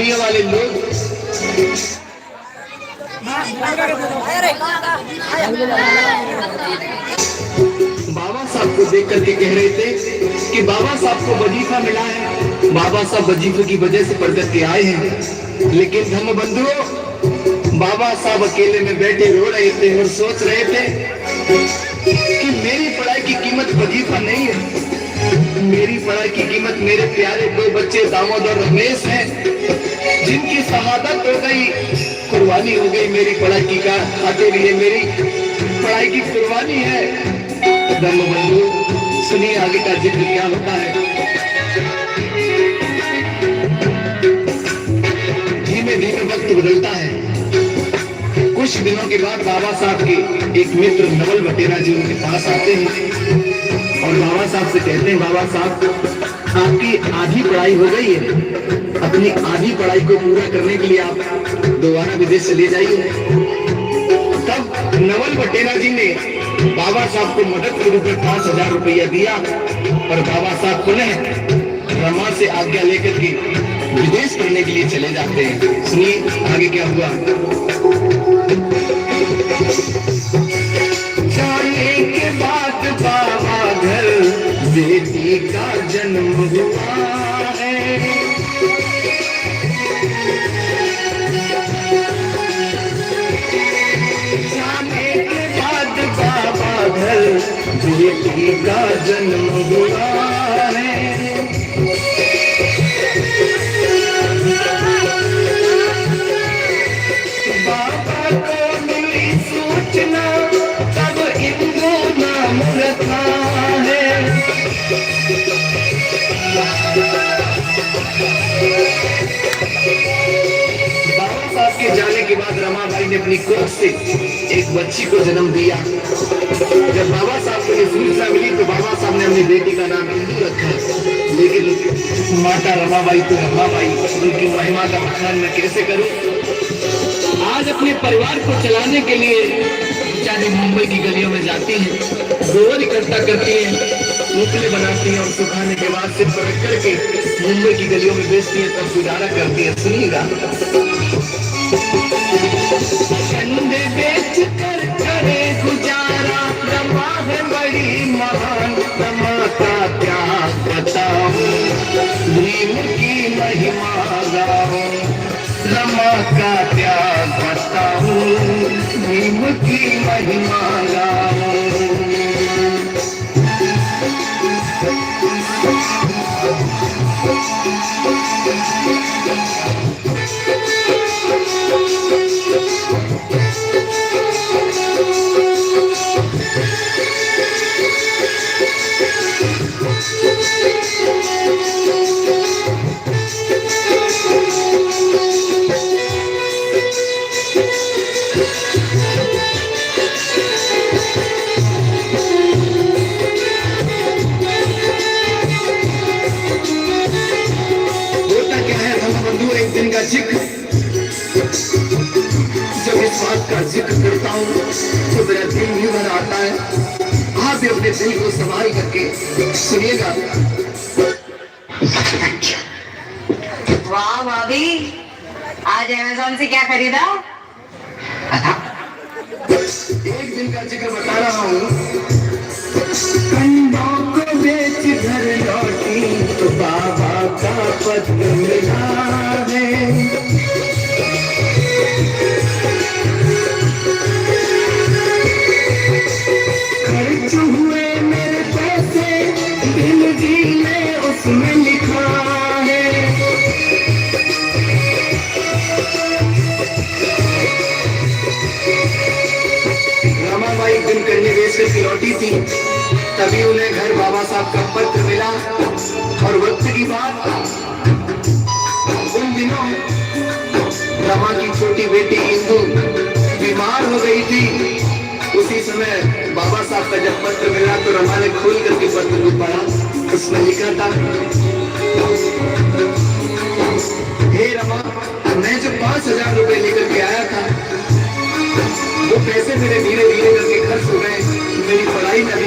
दुनिया वाले लोग बाबा साहब को देख करके कह रहे थे कि बाबा साहब को वजीफा मिला है, बाबा साहब वजीफे की वजह से पढ़ करके आए हैं। लेकिन धर्म बंधुओं, बाबा साहब अकेले में बैठे रो रहे थे और सोच रहे थे कि मेरी पढ़ाई की कीमत वजीफा नहीं है, मेरी पढ़ाई की कीमत मेरे प्यारे दो बच्चे दामोदर और रमेश हैं, जिनकी शहादत हो गई, कुर्बानी हो गई मेरी पढ़ाई की खातिर, ये मेरी पढ़ाई की कुर्बानी है। धर्म बंधु, सुनिए आगे का जिक्र क्या होता है। धीमे धीमे वक्त बदलता है। कुछ दिनों के बाद बाबा साहब के एक मित्र नवल बटेरा जी उनके पास आते हैं और बाबा साहब से कहते हैं, बाबा साहब आपकी आधी पढ़ाई हो गई है, अपनी आधी पढ़ाई को पूरा करने के लिए आप दोबारा विदेश चले जाइए। तब नवल बटेरा जी ने बाबा साहब को मदद के रूप में 5,000 रुपया दिया और बाबा साहब पुनः रमा से आज्ञा लेकर के विदेश करने के लिए चले जाते हैं। सुनिए आगे क्या हुआ। जाने के बाद बाबा घर बेटी का जन्म हुआ है, जाने के बाद बाबा घर बेटी का जन्म हुआ है। बाबा को मिली सूचना तब इंदु नाम रखा है। बाबा साहब के जाने के बाद रमाबाई ने अपनी कोख से एक बच्ची को जन्म दिया। जब बाबा साहब को ये सूचना मिली तो बाबा साहब ने अपनी बेटी का नाम इंदु रखा, लेकिन माता रमाबाई तो रमाबाई, उनकी महिमा का बखान मैं कैसे करूं। आज अपने परिवार को चलाने के लिए बेचारी मुंबई की गलियों में जाती हैं, गोबर इकट्ठा करती हैं, मुखले बनाती हैं और सुखाने के बाद सिर पर रख करके मुंबई की गलियों में बेचती हैं, तब गुजारा करती है। सुनिएगा। कंधे बेच कर करे गुजारा, रमा है बड़ी महान, रमा का त्याग बताऊं, भीम की महिमा गाऊं, रमा का त्याग बताऊं, भीम की महिमा गाऊं। एक दिन का जिक्र, जब इस बात का जिक्र करता हूँ तो मेरा दिल यूं भर आता है। आप भी अपने दिल को संभाल करके सुनिएगा। वाह भाभी, आज अमेज़न से क्या खरीदा? एक दिन का जिक्र बता रहा हूँ। कंधों को बेच घर लौटी तो बाबा का पत्र मिला है, खर्च हुए मेरे पैसे दिल जी ने उसमें लिखा है। रमाबाई दिन करने बेच के लौटी थी, तभी उन्हें घर बाबा साहब का पत्र मिला। और वक्त की बात, उन दिनों रमा की छोटी बेटी इंदु बीमार हो गई थी। उसी समय बाबा साहब का जब पत्र मिला तो रमा ने खोल करके पत्र को पढ़ा। उसमें लिखा था, हे रमा, मैं जो 5,000 रुपए लेकर के आया था वो पैसे मेरे धीरे धीरे करके खर्च हो गए। मेरी पढ़ाई में अभी